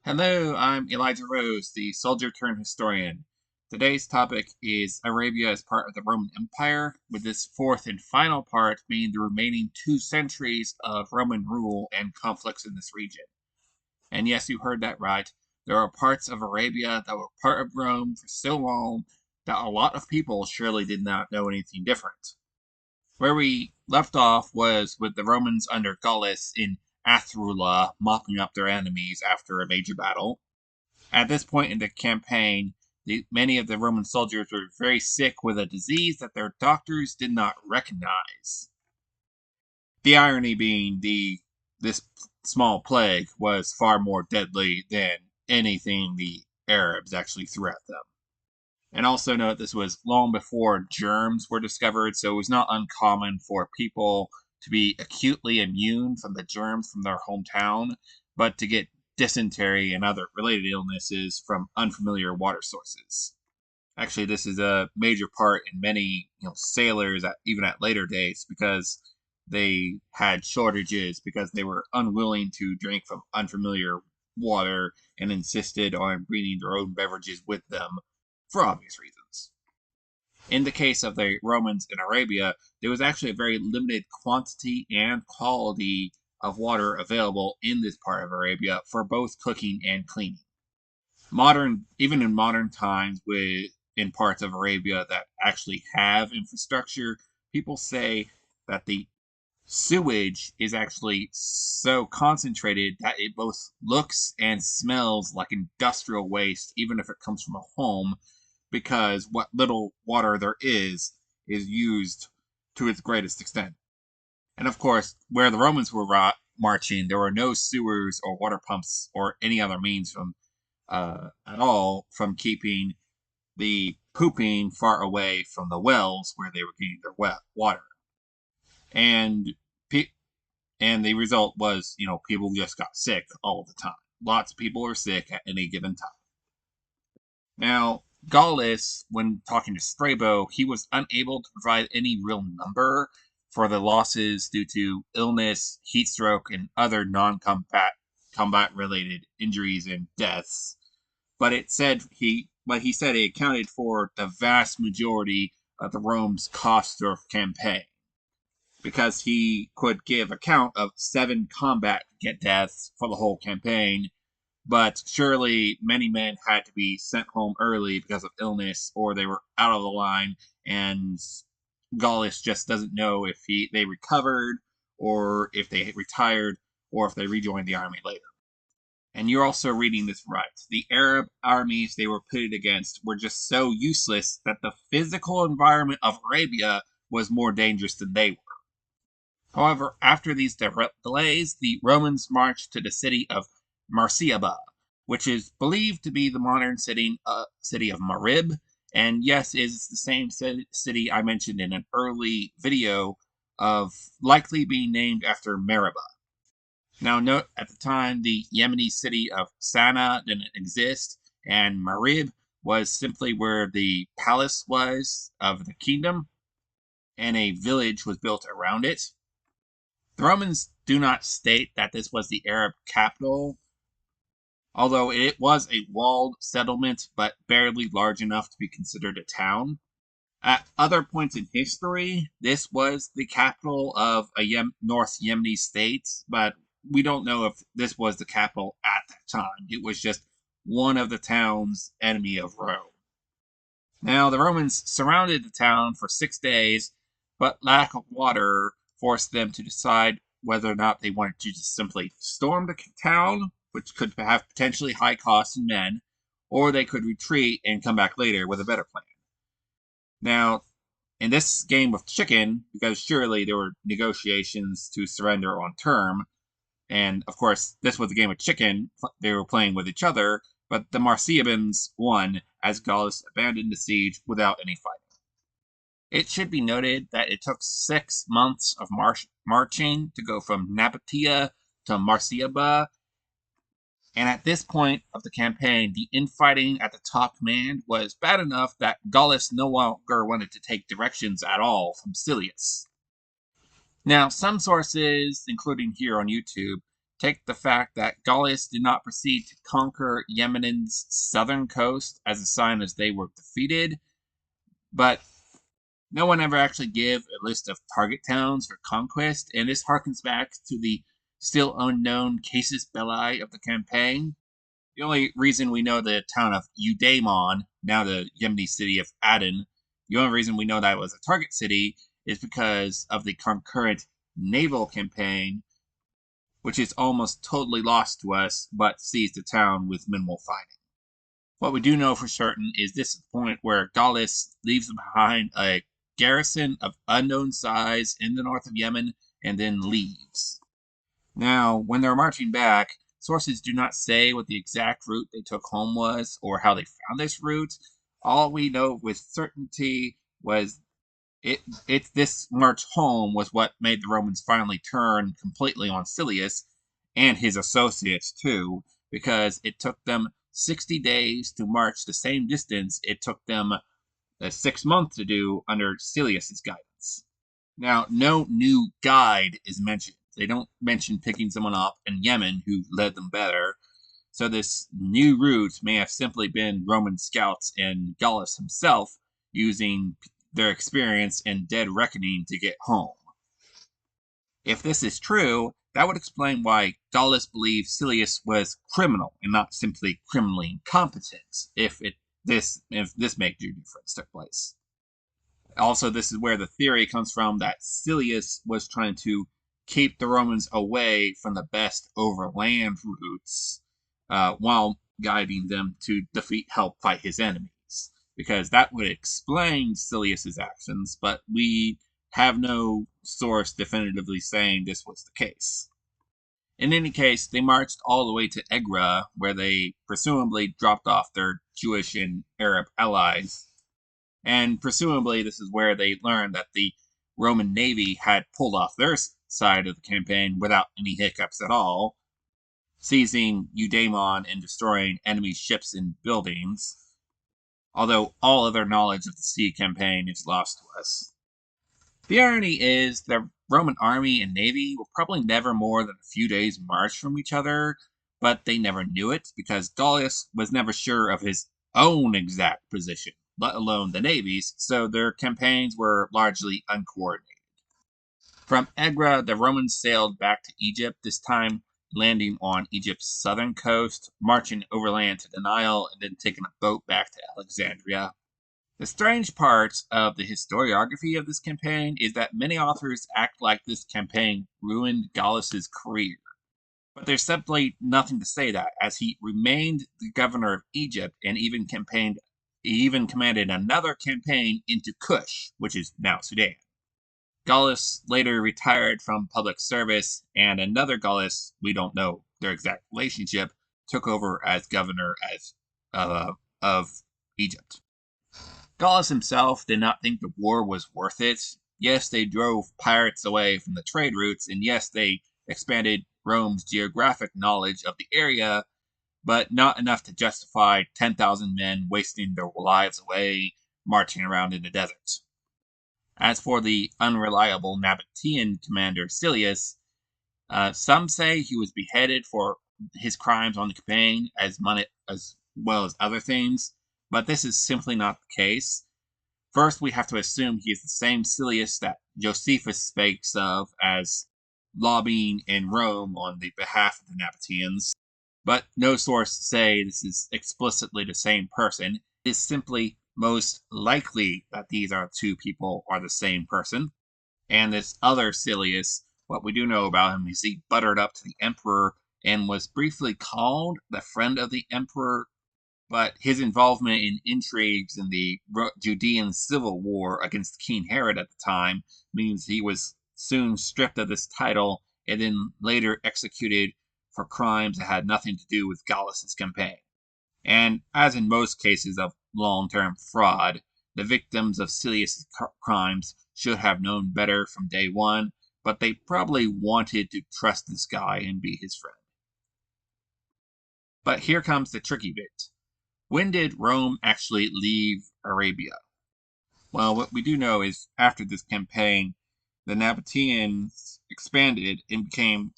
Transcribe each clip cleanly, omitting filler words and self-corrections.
Hello, I'm Elijah Rose, the soldier turned historian. Today's topic is Arabia as part of the Roman Empire, with this fourth and final part being the remaining 2 centuries of Roman rule and conflicts in this region. And yes, you heard that right. There are parts of Arabia that were part of Rome for so long that a lot of people surely did not know anything different. Where we left off was with the Romans under Gallus in Athrula mopping up their enemies after a major battle. At this point in the campaign, many of the Roman soldiers were very sick with a disease that their doctors did not recognize. The irony being this small plague was far more deadly than anything the Arabs actually threw at them. And also note this was long before germs were discovered, so it was not uncommon for people to be acutely immune from the germs from their hometown, but to get dysentery and other related illnesses from unfamiliar water sources. Actually, this is a major part in many sailors, even at later dates, because they had shortages because they were unwilling to drink from unfamiliar water and insisted on bringing their own beverages with them for obvious reasons. In the case of the Romans in Arabia, there was actually a very limited quantity and quality of water available in this part of Arabia for both cooking and cleaning. Even in modern times, in parts of Arabia that actually have infrastructure, people say that the sewage is actually so concentrated that it both looks and smells like industrial waste, even if it comes from a home, because what little water there is used to its greatest extent. And of course, where the Romans were marching, there were no sewers or water pumps or any other means from at all from keeping the pooping far away from the wells where they were getting their water. And and the result was, people just got sick all the time. Lots of people are sick at any given time. Now, Gallus, when talking to Strabo, he was unable to provide any real number for the losses due to illness, heat stroke, and other non-combat related injuries and deaths. But he said it accounted for the vast majority of the Rome's cost of campaign because he could give account of 7 combat deaths for the whole campaign, but surely many men had to be sent home early because of illness or they were out of the line, and Gallus just doesn't know if they recovered or if they retired or if they rejoined the army later. And you're also reading this right. The Arab armies they were pitted against were just so useless that the physical environment of Arabia was more dangerous than they were. However, after these delays, the Romans marched to the city of Marciaba, which is believed to be the modern city of Marib, and yes, is the same city I mentioned in an early video of likely being named after Meribah. Now, note at the time the Yemeni city of Sana'a didn't exist, and Marib was simply where the palace was of the kingdom, and a village was built around it. The Romans do not state that this was the Arab capital, although it was a walled settlement, but barely large enough to be considered a town. At other points in history, this was the capital of a North Yemeni state, but we don't know if this was the capital at that time. It was just one of the towns enemy of Rome. Now, the Romans surrounded the town for 6 days, but lack of water forced them to decide whether or not they wanted to just simply storm the town, which could have potentially high costs in men, or they could retreat and come back later with a better plan. Now, in this game of chicken, because surely there were negotiations to surrender on term, and of course, this was a game of chicken, they were playing with each other, but the Marciabans won as Gallus abandoned the siege without any fighting. It should be noted that it took 6 months of marching to go from Nabatea to Marciaba, and at this point of the campaign, the infighting at the top command was bad enough that Gallus no longer wanted to take directions at all from Silius. Now, some sources, including here on YouTube, Take the fact that Gallus did not proceed to conquer Yemen's southern coast as a sign as they were defeated, but no one ever actually gave a list of target towns for conquest, and this harkens back to the still unknown casus belli of the campaign. The only reason we know the town of Eudaimon, now the Yemeni city of Aden, the only reason we know that was a target city is because of the concurrent naval campaign, which is almost totally lost to us, but seized the town with minimal fighting. What we do know for certain is this is the point where Gallus leaves behind a garrison of unknown size in the north of Yemen and then leaves. Now, when they're marching back, sources do not say what the exact route they took home was or how they found this route. All we know with certainty was this march home was what made the Romans finally turn completely on Silius and his associates too, because it took them 60 days to march the same distance it took them 6 months to do under Silius's guidance. Now, no new guide is mentioned. They don't mention picking someone up in Yemen who led them better. So this new route may have simply been Roman scouts and Gallus himself using their experience in dead reckoning to get home. If this is true, that would explain why Gallus believed Silius was criminal and not simply criminally incompetent, if this major difference took place. Also, this is where the theory comes from that Silius was trying to keep the Romans away from the best overland routes while guiding them to help fight his enemies. Because that would explain Silius's actions, but we have no source definitively saying this was the case. In any case, they marched all the way to Egra, where they presumably dropped off their Jewish and Arab allies. And presumably, this is where they learned that the Roman navy had pulled off their side of the campaign without any hiccups at all, seizing Eudaimon and destroying enemy ships and buildings, although all other knowledge of the sea campaign is lost to us. The irony is the Roman army and navy were probably never more than a few days' march from each other, but they never knew it because Gallus was never sure of his own exact position, let alone the navy's, so their campaigns were largely uncoordinated. From Egra, the Romans sailed back to Egypt, this time landing on Egypt's southern coast, marching overland to the Nile, and then taking a boat back to Alexandria. The strange part of the historiography of this campaign is that many authors act like this campaign ruined Gallus's career. But there's simply nothing to say that, as he remained the governor of Egypt and even commanded another campaign into Kush, which is now Sudan. Gallus later retired from public service, and another Gallus, we don't know their exact relationship, took over as governor of Egypt. Gallus himself did not think the war was worth it. Yes, they drove pirates away from the trade routes, and yes, they expanded Rome's geographic knowledge of the area, but not enough to justify 10,000 men wasting their lives away marching around in the desert. As for the unreliable Nabatean commander Silius, some say he was beheaded for his crimes on the campaign as well as other things, but this is simply not the case. First, we have to assume he is the same Silius that Josephus speaks of as lobbying in Rome on the behalf of the Nabateans, but no source say this is explicitly the same person. It is simply most likely that these two people are the same person. And this other Silius, what we do know about him is he buttered up to the emperor and was briefly called the friend of the emperor, but his involvement in intrigues in the Judean civil war against King Herod at the time means he was soon stripped of this title and then later executed for crimes that had nothing to do with Gallus's campaign. And as in most cases of long-term fraud, the victims of Silius' crimes should have known better from day one, but they probably wanted to trust this guy and be his friend. But here comes the tricky bit. When did Rome actually leave Arabia? Well, what we do know is after this campaign, the Nabateans expanded and became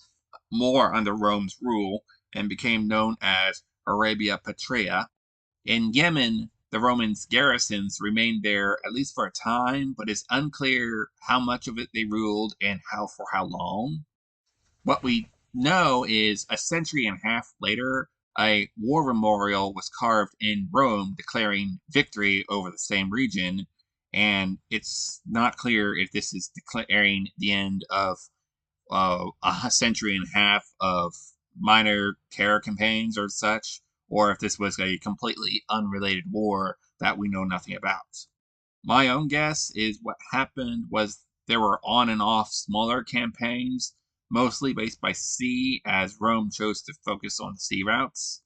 more under Rome's rule and became known as Arabia Petraea. In Yemen, the Romans' garrisons remained there at least for a time, but it's unclear how much of it they ruled and how long. What we know is a century and a half later, a war memorial was carved in Rome declaring victory over the same region, and it's not clear if this is declaring the end of a century and a half of minor terror campaigns or such, or if this was a completely unrelated war that we know nothing about. My own guess is what happened was there were on and off smaller campaigns, mostly based by sea, as Rome chose to focus on sea routes.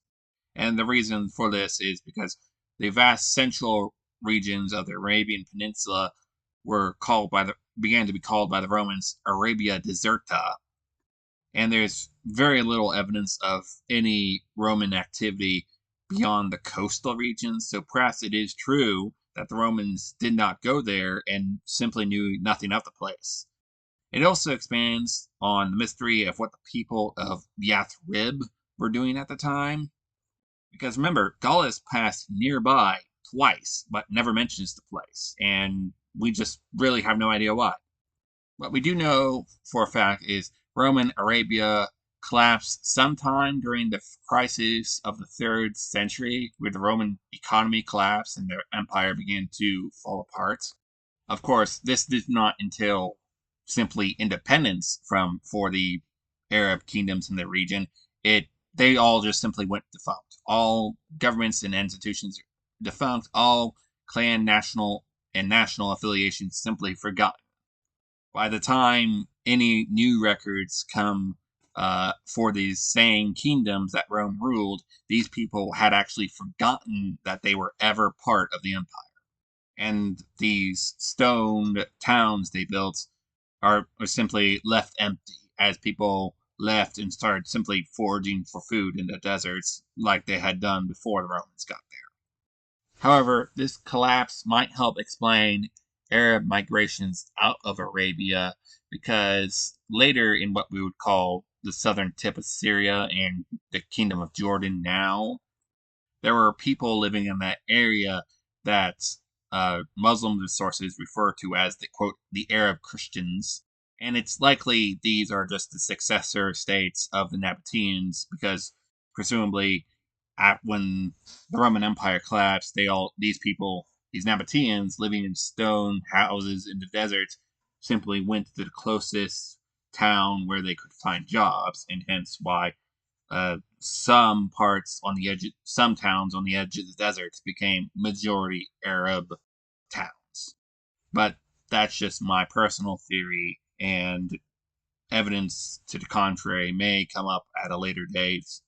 And the reason for this is because the vast central regions of the Arabian Peninsula began to be called by the Romans Arabia Deserta, and there's very little evidence of any Roman activity beyond the coastal regions. So perhaps it is true that the Romans did not go there and simply knew nothing of the place. It also expands on the mystery of what the people of Yathrib were doing at the time. Because remember, Gallus passed nearby twice, but never mentions the place, and we just really have no idea why. What we do know for a fact is Roman Arabia collapsed sometime during the crisis of the 3rd century, where the Roman economy collapsed and their empire began to fall apart. Of course, this did not entail simply independence for the Arab kingdoms in the region. They all just simply went defunct. All governments and institutions defunct. All clan, national affiliations simply forgotten. By the time any new records come for these same kingdoms that Rome ruled, these people had actually forgotten that they were ever part of the empire. And these stone towns they built are simply left empty as people left and started simply foraging for food in the deserts like they had done before the Romans got there. However, this collapse might help explain Arab migrations out of Arabia because later in what we would call the southern tip of Syria and the kingdom of Jordan now, there were people living in that area that Muslim sources refer to as the quote, the Arab Christians. And it's likely these are just the successor states of the Nabateans because presumably when the Roman Empire collapsed, these Nabateans living in stone houses in the desert, simply went to the closest town where they could find jobs, and hence why some towns on the edge of the deserts became majority Arab towns. But that's just my personal theory, and evidence to the contrary may come up at a later date